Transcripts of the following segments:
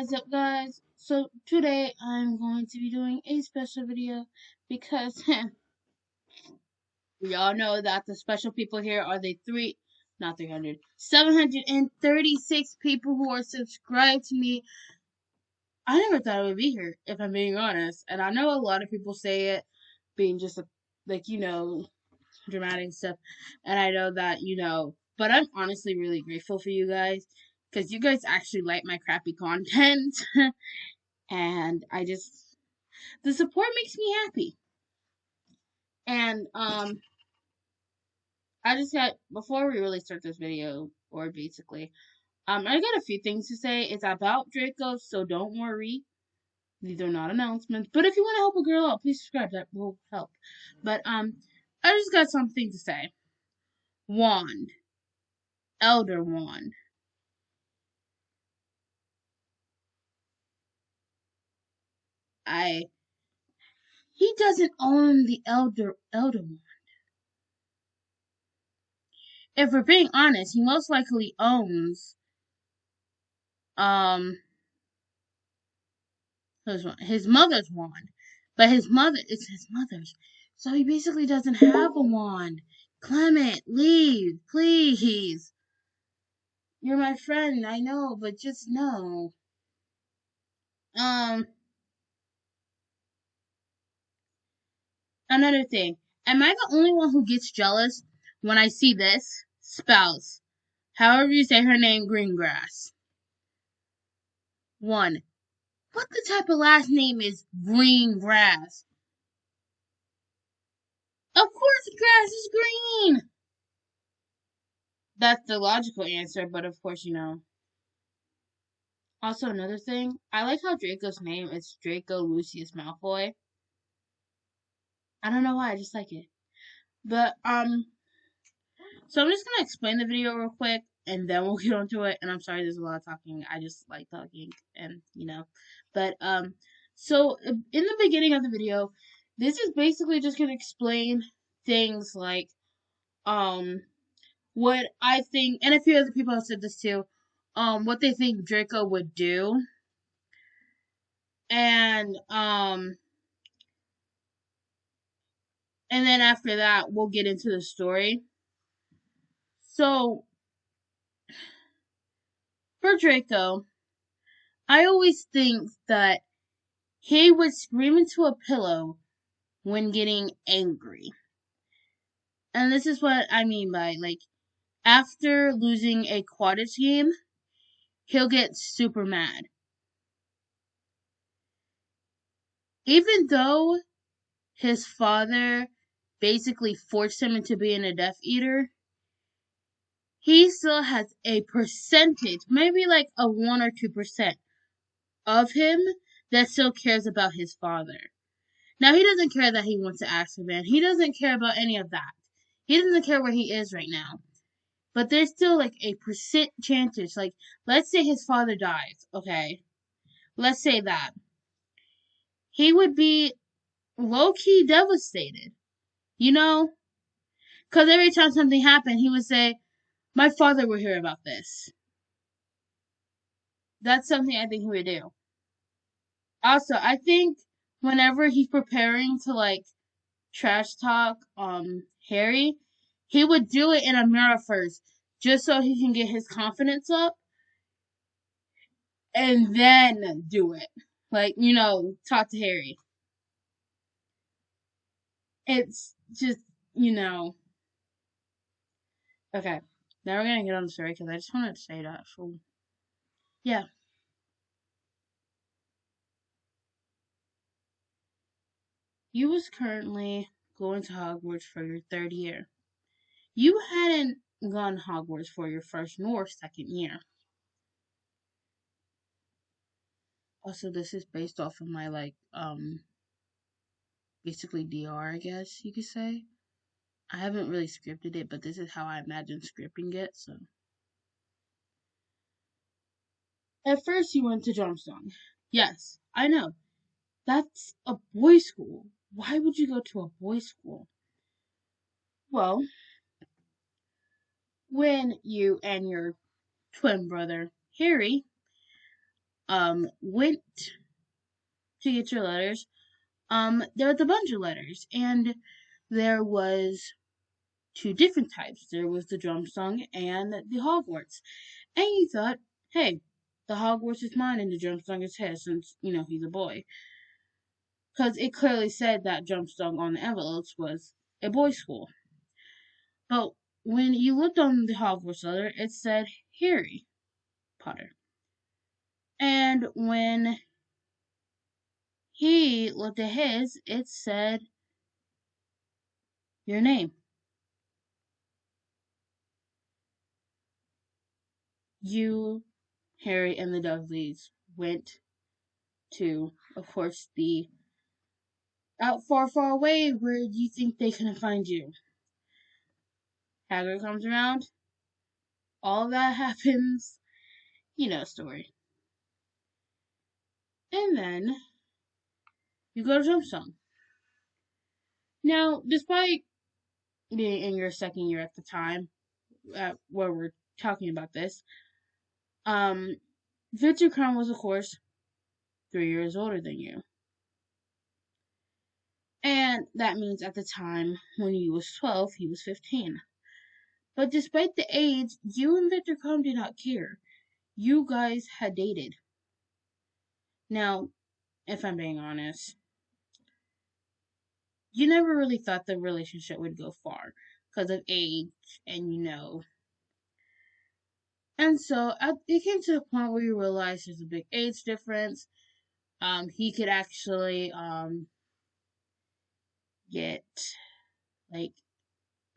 What is up, guys? So today I'm going to be doing a special video because we all know that the special people here are the 736 people who are subscribed to me. I never thought I would be here, if I'm being honest. And I know a lot of people say it being just dramatic stuff. And I know that, but I'm honestly really grateful for you guys because you guys actually like my crappy content. And the support makes me happy. And I just got before we really start this video, or basically, I got a few things to say. It's about Draco, so don't worry. These are not announcements. But if you want to help a girl out, please subscribe. That will help. But I just got something to say. Wand, Elder Wand. He doesn't own the Elder Wand. If we're being honest, he most likely owns um his mother's wand. But it's his mother's. So he basically doesn't have a wand. Clement, leave, please. You're my friend, I know, but just no. Another thing. Am I the only one who gets jealous when I see this? Spouse. However you say her name, Greengrass. 1. What the type of last name is Greengrass? Of course grass is green! That's the logical answer, but of course, Also, another thing, I like how Draco's name is Draco Lucius Malfoy. I don't know why, I just like it. But, so I'm just gonna explain the video real quick, and then we'll get onto it. And I'm sorry, there's a lot of talking. I just like talking, and, But, so, in the beginning of the video, this is basically just gonna explain things like, what I think, and a few other people have said this too, what they think Draco would do. And then after that, we'll get into the story. So, for Draco, I always think that he would scream into a pillow when getting angry. And this is what I mean by, after losing a Quidditch game, he'll get super mad. Even though his father basically forced him into being a Death Eater, he still has a percentage, maybe like a 1 or 2% of him that still cares about his father. Now, he doesn't care that he wants to Azkaban. He doesn't care about any of that. He doesn't care where he is right now. But there's still like a percent chances. Like, let's say his father dies, okay? Let's say that. He would be low-key devastated. Because every time something happened, he would say, my father will hear about this. That's something I think he would do. Also, I think whenever he's preparing to, trash talk, Harry, he would do it in a mirror first, just so he can get his confidence up, and then do it. Talk to Harry. It's just, Okay, now we're gonna get on the story, because I just wanted to say that, so, yeah. You was currently going to Hogwarts for your 3rd year. You hadn't gone to Hogwarts for your 1st nor 2nd year. Also, this is based off of my, basically DR, I guess you could say. I haven't really scripted it, but this is how I imagine scripting it, so. At first, you went to Johnstone. Yes, I know. That's a boys' school. Why would you go to a boys' school? Well, when you and your twin brother, Harry, went to get your letters, there was a bunch of letters, and there was two different types. There was the drum song and the Hogwarts. And he thought, hey, the Hogwarts is mine and the drum song is his, since, he's a boy. Because it clearly said that drum song on the envelopes was a boys' school. But when you looked on the Hogwarts letter, it said Harry Potter. And when he looked at his, it said your name. You, Harry, and the Dursleys went to, of course, the out far, far away. Where do you think they couldn't find you? Hagrid comes around. All that happens. You know the story. And then you go to Drumsong. Now, despite being in your second year at the time, where we're talking about this, Victor Crumb was, of course, 3 years older than you. And that means at the time when he was 12, he was 15. But despite the age, you and Victor Crumb did not care. You guys had dated. Now, if I'm being honest, you never really thought the relationship would go far because of age and And so it came to the point where you realized there's a big age difference. He could actually get like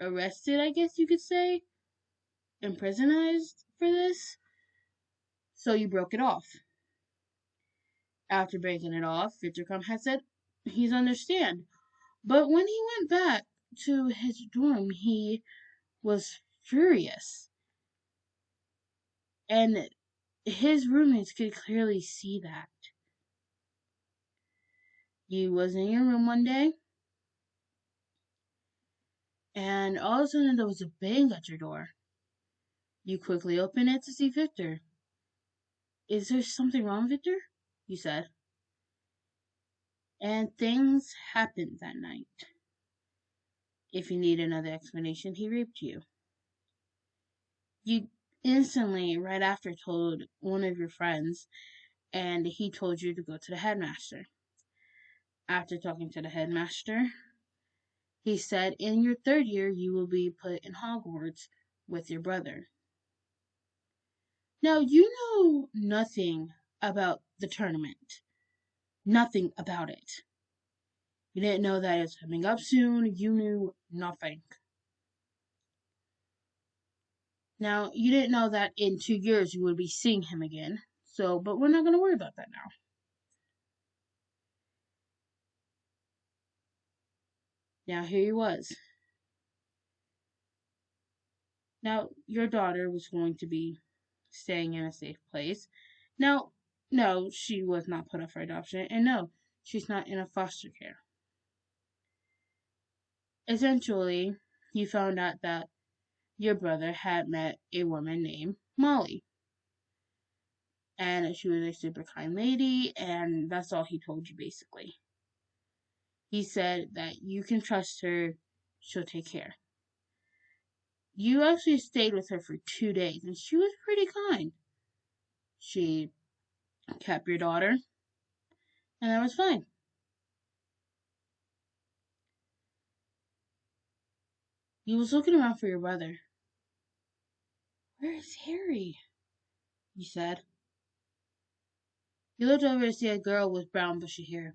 arrested, I guess you could say, imprisonized for this. So you broke it off. After breaking it off, Victor Crumb had said he's understand. But when he went back to his dorm, he was furious. And his roommates could clearly see that. He was in your room one day, and all of a sudden there was a bang at your door. You quickly opened it to see Victor. Is there something wrong, Victor? You said. And things happened that night. If you need another explanation, he raped you. You instantly, right after, told one of your friends, and he told you to go to the headmaster. After talking to the headmaster, he said in your third year you will be put in Hogwarts with your brother. Now, you know nothing about the tournament. Nothing about it. You didn't know that it was coming up soon. You knew nothing. Now, you didn't know that in 2 years you would be seeing him again. But we're not going to worry about that now. Now, here he was. Now, your daughter was going to be staying in a safe place. Now, no, she was not put up for adoption, and no, she's not in a foster care. Eventually, you found out that your brother had met a woman named Molly. And she was a super kind lady, and that's all he told you basically. He said that you can trust her, she'll take care. You actually stayed with her for 2 days, and she was pretty kind. She kept your daughter, and that was fine. You was looking around for your brother. Where is Harry? You said. You looked over to see a girl with brown bushy hair.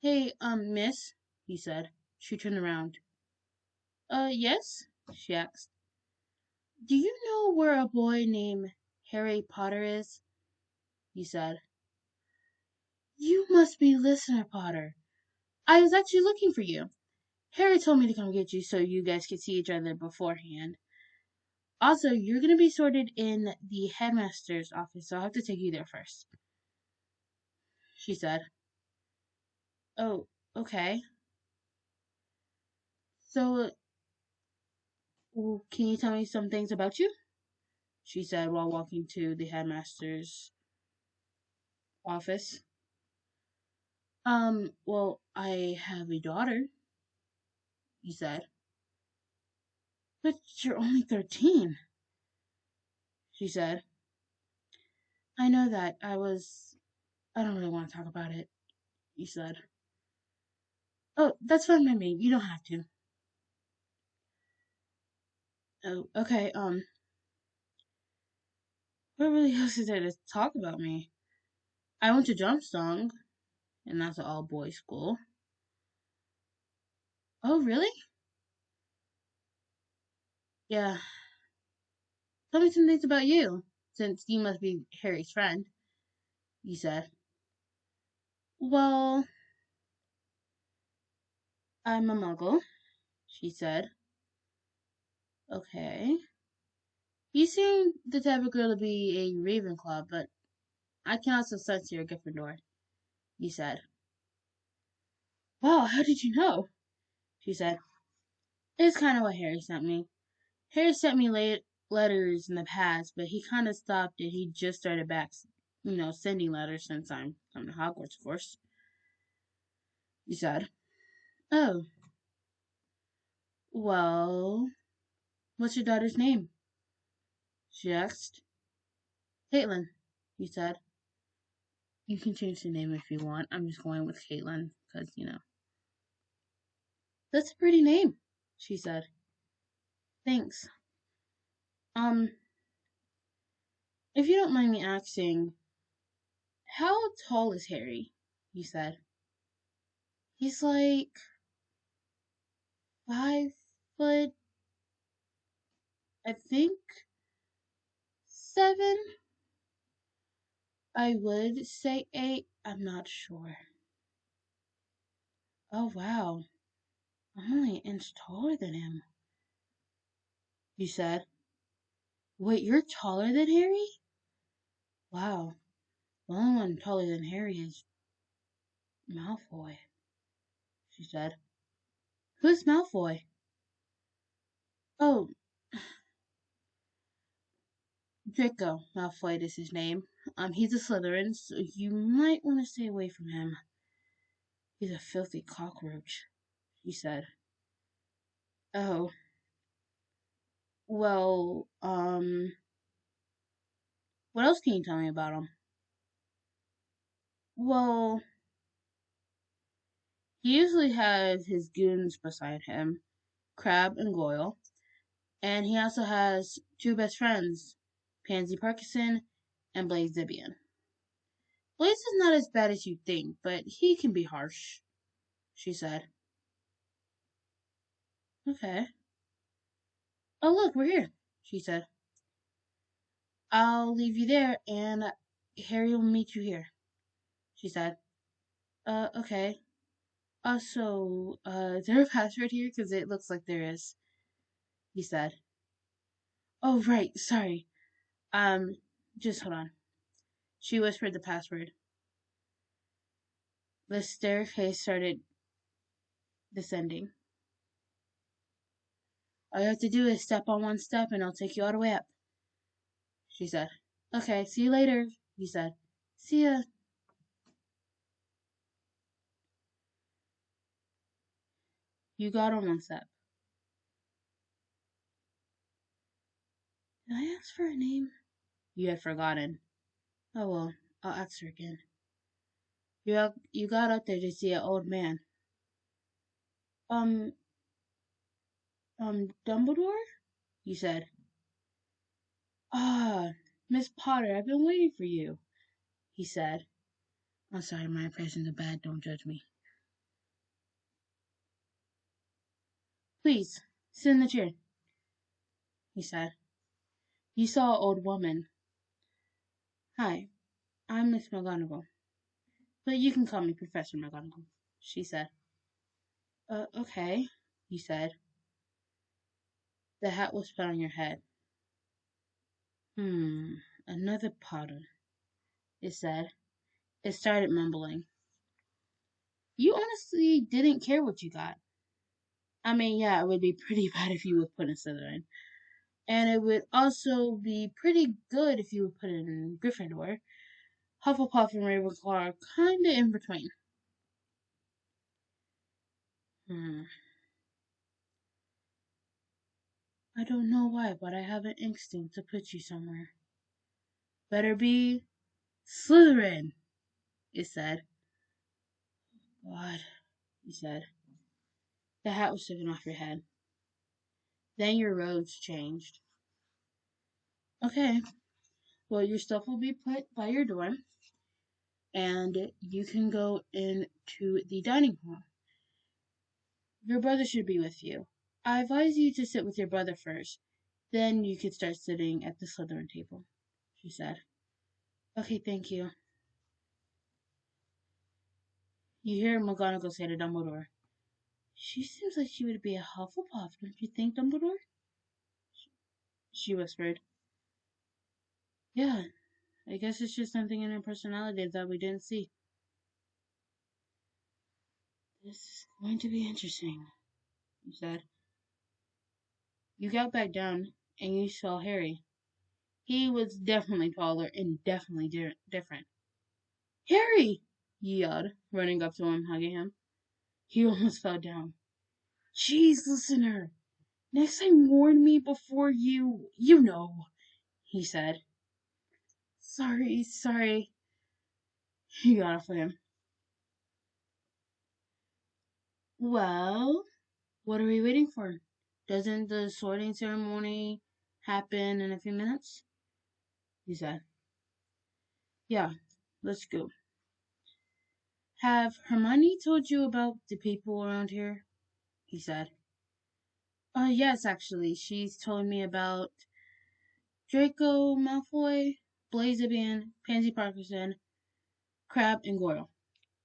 Hey, miss, he said. She turned around. Yes? She asked. Do you know where a boy named Harry Potter is? He said. You must be Listener Potter. I was actually looking for you. Harry told me to come get you so you guys could see each other beforehand. Also, you're going to be sorted in the headmaster's office, so I'll have to take you there first. She said. Oh, okay. So, can you tell me some things about you? She said while walking to the headmaster's office. Well, I have a daughter, he said. But you're only 13, she said. I know that. I don't really want to talk about it, he said. Oh, that's fine by me. You don't have to. Oh, okay, what really else is there to talk about me? I went to Jump Song, and that's an all boys school. Oh, really? Yeah. Tell me some things about you, since you must be Harry's friend, he said. Well, I'm a muggle, she said. Okay. You seem the type of girl to be a Ravenclaw, but I can also sense you're a Gryffindor, he said. Wow, how did you know? She said. It's kind of what Harry sent me. Harry sent me letters in the past, but he kind of stopped it. He just started back, sending letters since I'm coming to Hogwarts, of course, he said. Oh, well, what's your daughter's name? She asked. Caitlin, he said. You can change the name if you want. I'm just going with Caitlin because, That's a pretty name, she said. Thanks. Um, if you don't mind me asking, how tall is Harry? He said. He's like 5 foot, I think 7. I would say 8. I'm not sure. Oh wow, I'm only an inch taller than him. He said. Wait, you're taller than Harry? Wow. The only one taller than Harry is Malfoy, she said. Who's Malfoy? Oh, Draco Malfoy is his name. He's a Slytherin, so you might want to stay away from him. He's a filthy cockroach, she said. Oh, well, what else can you tell me about him? Well, he usually has his goons beside him, Crab and Goyle, and he also has two best friends, Pansy Parkinson and Blaze Zibian. Blaze is not as bad as you think, but he can be harsh, she said. Okay. Oh, look, we're here, she said. I'll leave you there, and Harry will meet you here, she said. Okay. Also, is there a password here? Because it looks like there is, he said. Oh, right, sorry. Um, just hold on. She whispered the password. The staircase started descending. All you have to do is step on one step and I'll take you all the way up, she said. Okay, see you later, he said. See ya. You got on one step. Did I ask for a name? You had forgotten. Oh well, I'll ask her again. You got up there to see an old man. Um, Dumbledore? You said. Ah, Miss Potter, I've been waiting for you, he said. I'm sorry, my impressions are bad, don't judge me. Please, sit in the chair, he said. You saw an old woman. Hi, I'm Miss McGonagall, but you can call me Professor McGonagall, she said. Okay, he said. The hat was put on your head. Another Potter, it said. It started mumbling. You honestly didn't care what you got. I mean, yeah, it would be pretty bad if you would put in Slytherin. And it would also be pretty good if you would put in Gryffindor. Hufflepuff and Ravenclaw are kinda in between. Hmm. I don't know why, but I have an instinct to put you somewhere. Better be Slytherin, it said. God, he said. The hat was taken off your head. Then your robes changed. Okay, well, your stuff will be put by your door, and you can go into the dining hall. Your brother should be with you. I advise you to sit with your brother first. Then you could start sitting at the Slytherin table, she said. Okay, thank you. You hear McGonagall say to Dumbledore, She seems like she would be a Hufflepuff, don't you think, Dumbledore? She whispered. Yeah, I guess it's just something in her personality that we didn't see. This is going to be interesting, he said. You got back down, and you saw Harry. He was definitely taller and definitely different. Harry! He yelled, running up to him, hugging him. He almost fell down. Jeez, listener, next time warn me before you know, he said. Sorry. He got off of him. Well, what are we waiting for? Doesn't the sorting ceremony happen in a few minutes? He said. Yeah, let's go. Have Hermione told you about the people around here? He said. Yes, actually. She's told me about Draco Malfoy, Blazabian, Pansy Parkinson, Crab, and Goyle.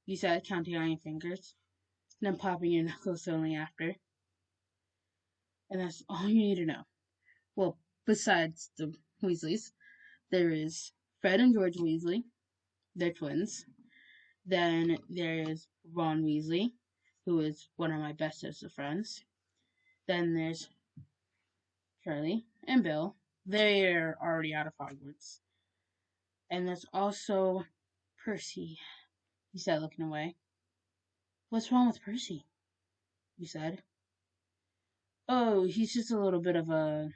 You said, counting on your fingers, then popping your knuckles only after. And that's all you need to know. Well, besides the Weasleys, there is Fred and George Weasley. They're twins. Then there is Ron Weasley, who is one of my bestest of friends. Then there's Charlie and Bill. They're already out of Hogwarts. And there's also Percy, he said, looking away. What's wrong with Percy? You said. Oh, he's just a little bit of a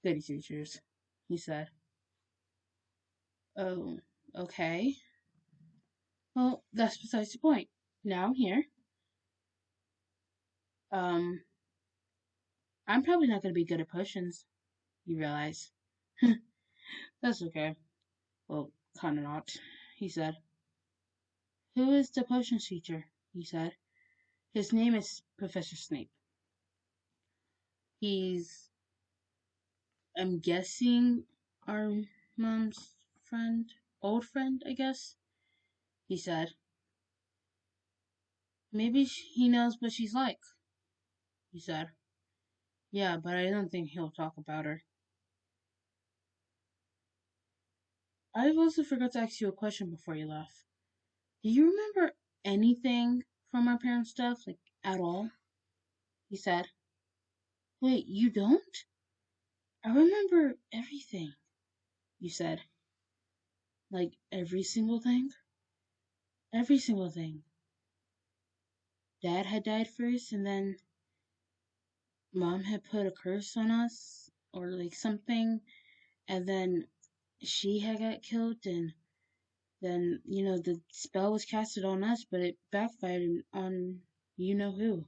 goody two-shoes, he said. Oh, okay. Well, that's besides the point. Now I'm here. Um, I'm probably not going to be good at potions, you realize. That's okay. Well, kinda not, he said. Who is the potions teacher? He said. His name is Professor Snape. He's, I'm guessing, our mom's friend, old friend, I guess, he said. Maybe he knows what she's like, he said. Yeah, but I don't think he'll talk about her. I also forgot to ask you a question before you left. Do you remember anything from our parents' stuff, like, at all? He said. Wait, you don't? I remember everything, you said. Like, every single thing? Every single thing. Dad had died first, and then Mom had put a curse on us, or like something, and then she had got killed, and then, the spell was casted on us, but it backfired on you know who.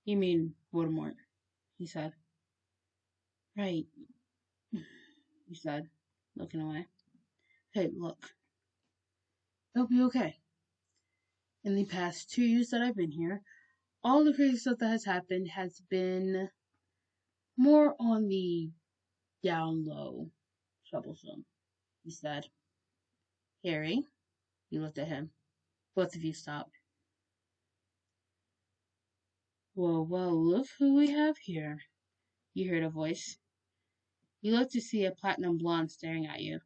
You mean Voldemort, he said. Right, he said, looking away. Hey, look. It'll be okay. In the past 2 years that I've been here, all the crazy stuff that has happened has been more on the down low, troublesome, he said. Harry, he looked at him. Both of you stopped. Whoa, look who we have here, you heard a voice. You looked to see a platinum blonde staring at you.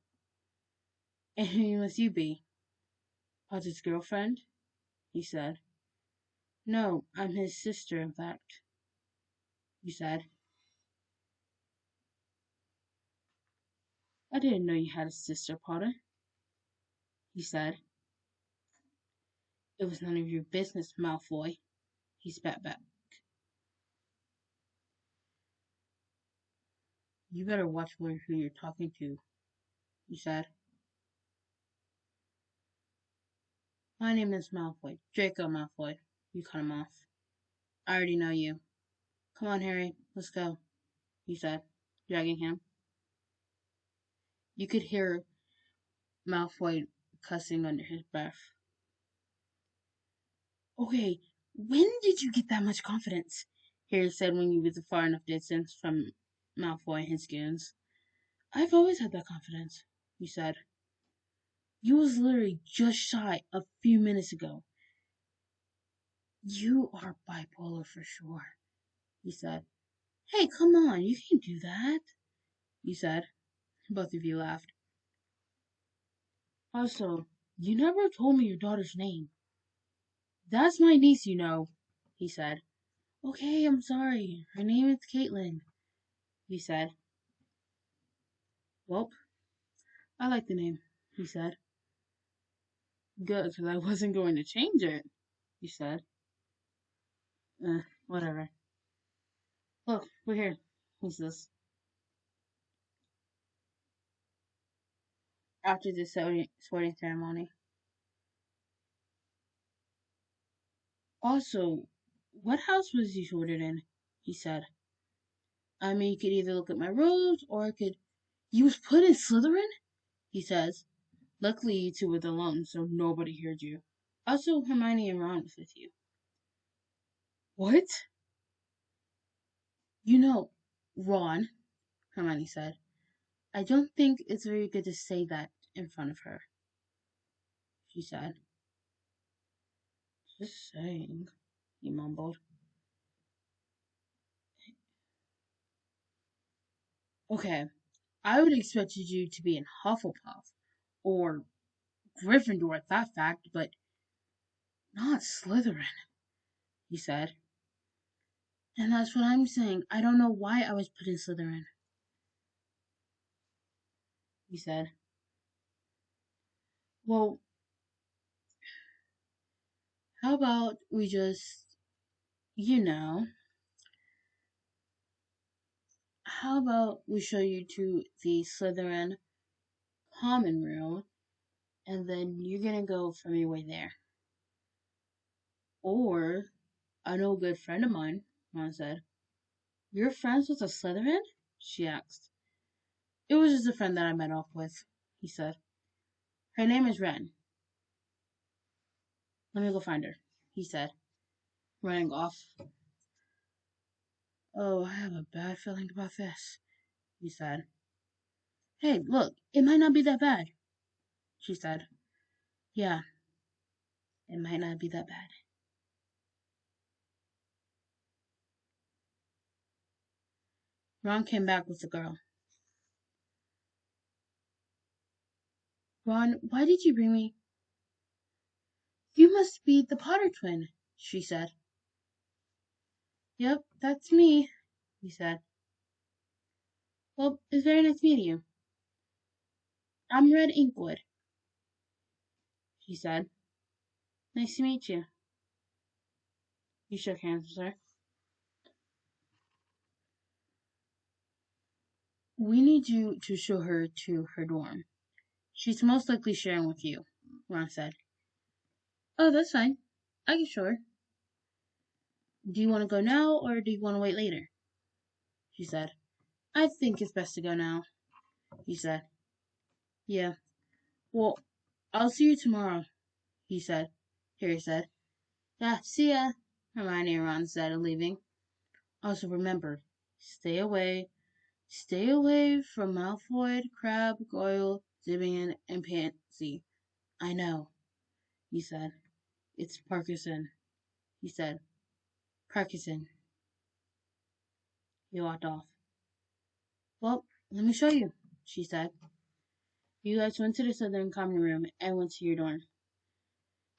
And who must you be? Potter's girlfriend? He said. No, I'm his sister, in fact, he said. I didn't know you had a sister, Potter, he said. It was none of your business, Malfoy, he spat back. You better watch who you're talking to, he said. My name is Malfoy, Draco Malfoy. You cut him off. I already know you. Come on, Harry, let's go, he said, dragging him. You could hear Malfoy cussing under his breath. Okay, when did you get that much confidence? Harry said when he was a far enough distance from Malfoy and his goons. I've always had that confidence, he said. You was literally just shy a few minutes ago. You are bipolar for sure, he said. Hey, come on, you can't do that, he said. Both of you laughed. Also, you never told me your daughter's name. That's my niece, you know, he said. Okay, I'm sorry. Her name is Caitlin, he said. Well, I like the name, he said. Good, because I wasn't going to change it, he said. Whatever. Look, we're here. Who's this? After the sorting ceremony. Also, what house was you sorted in? He said. I mean, you could either look at my robes, or I could... You was put in Slytherin? He says. Luckily, you two were alone, so nobody heard you. Also, Hermione and Ron was with you. What? You know, Ron, Hermione said. I don't think it's very good to say that in front of her, she said. Just saying, he mumbled. Okay, I would expect you to be in Hufflepuff or Gryffindor at that fact, but not Slytherin, he said. And that's what I'm saying. I don't know why I was put in Slytherin, he said. Well, how about we just, you know, how about we show you to the Slytherin common room, and then you're gonna go from your way there. Or, I know a good friend of mine, Ron said. You're friends with a Slytherin? She asked. It was just a friend that I met off with, he said. Her name is Ren. Let me go find her, he said, running off. Oh, I have a bad feeling about this, he said. Hey, look, it might not be that bad, she said. Yeah, it might not be that bad. Ron came back with the girl. Ron, why did you bring me? You must be the Potter twin, she said. Yep, that's me, he said. Well, it's very nice meeting you. I'm Red Inkwood, she said. Nice to meet you. He shook hands with her. We need you to show her to her dorm. She's most likely sharing with you, Ron said. Oh, that's fine. I can show her. Do you want to go now, or do you want to wait later? She said. I think it's best to go now, he said. Yeah. Well, I'll see you tomorrow, he said. Harry said. Yeah, see ya, Hermione and Ron said, leaving. Also remember, stay away. Stay away from Malfoy, Crabbe, Goyle, Zibian, and Pansy. I know, he said. It's Parkinson, he said. Parkinson. He walked off. Well, let me show you, she said. You guys went to the southern common room and went to your dorm.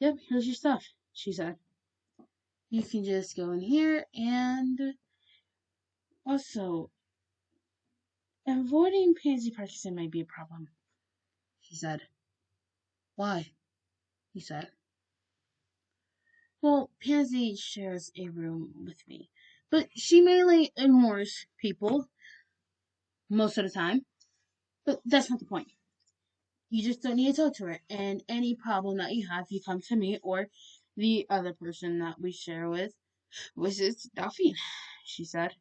Yep, here's your stuff, she said. You can just go in here and also, and Avoiding Pansy Parkinson might be a problem, he said. Why? He said. Well, Pansy shares a room with me, but she mainly ignores people most of the time. But that's not the point. You just don't need to talk to her. And any problem that you have, you come to me or the other person that we share with, which is Delphine, she said.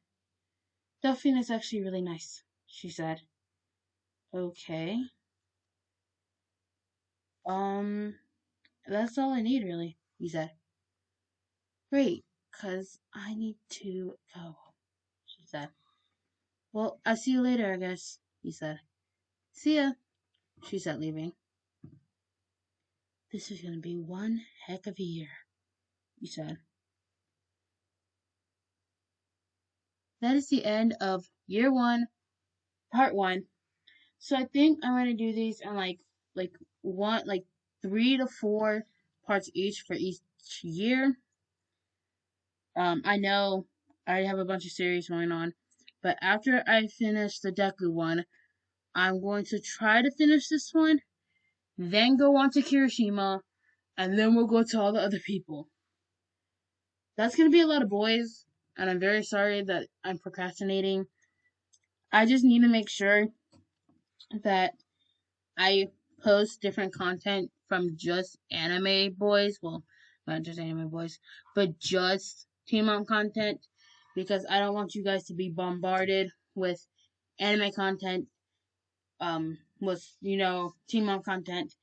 Delphine is actually really nice, she said. Okay. Um, that's all I need, really, he said. Great, 'cause I need to go, she said. Well, I'll see you later, I guess, he said. See ya, she said, leaving. This is gonna be one heck of a year, he said. That is the end of year one, part one. So I think I'm gonna do these in like one like 3 to 4 parts each for each year. I know I already have a bunch of series going on, but after I finish the Deku one, I'm going to try to finish this one, then go on to Kirishima, and then we'll go to all the other people. That's gonna be a lot of boys, and I'm very sorry that I'm procrastinating. I just need to make sure that I post different content from just anime boys. Well, not just anime boys, but just Teen Mom content because I don't want you guys to be bombarded with anime content, with, Teen Mom content.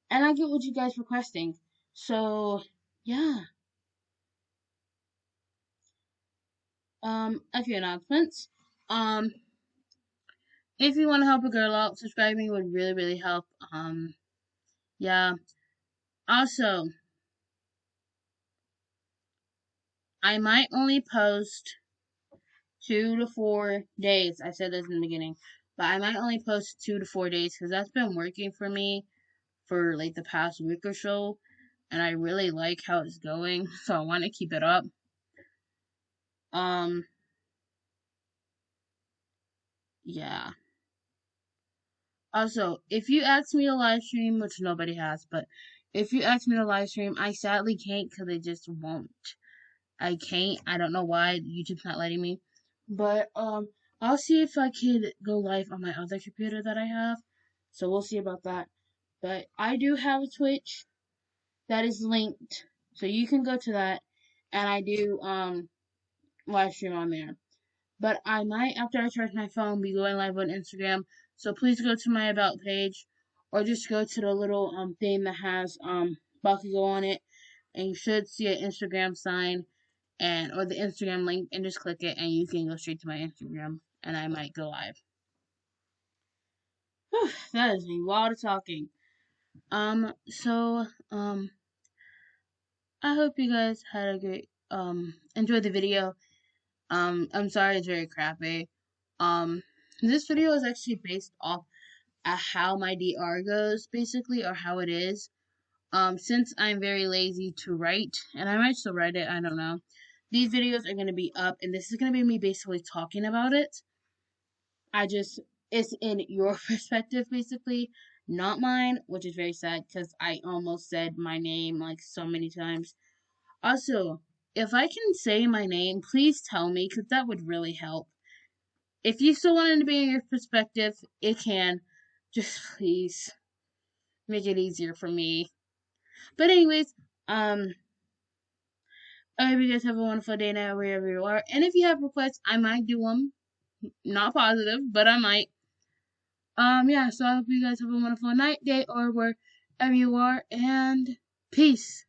And I get what you guys requesting. So, yeah. A few announcements. Um, if you want to help a girl out, subscribing would really, really help. Yeah. Also, I might only post 2 to 4 days. I said this in the beginning, but I might only post 2 to 4 days because that's been working for me for like the past week or so, and I really like how it's going, so I want to keep it up. Um, yeah. Also, if you ask me to live stream, which nobody has, but if you ask me to live stream, I sadly can't because it just won't. I can't. I don't know why YouTube's not letting me. But I'll see if I could go live on my other computer that I have. So we'll see about that. But I do have a Twitch that is linked, so you can go to that, and I do live stream on there. But I might, after I charge my phone, be going live on Instagram. So please go to my about page, or just go to the little thing that has Bakugo on it, and you should see an Instagram sign or the Instagram link, and just click it and you can go straight to my Instagram and I might go live. Whew, that is a lot of talking. I hope you guys had a great enjoyed the video. I'm sorry it's very crappy. This video is actually based off how my DR goes, basically, or how it is. Since I'm very lazy to write, and I might still write it, I don't know. These videos are going to be up, and this is going to be me basically talking about it. It's in your perspective, basically, not mine, which is very sad, because I almost said my name, like, so many times. Also, if I can say my name, please tell me, because that would really help. If you still want it to be in your perspective, it can. Just please make it easier for me. But anyways, I hope you guys have a wonderful day now wherever you are. And if you have requests, I might do them. Not positive, but I might. Yeah, so I hope you guys have a wonderful night, day, or wherever you are, and peace.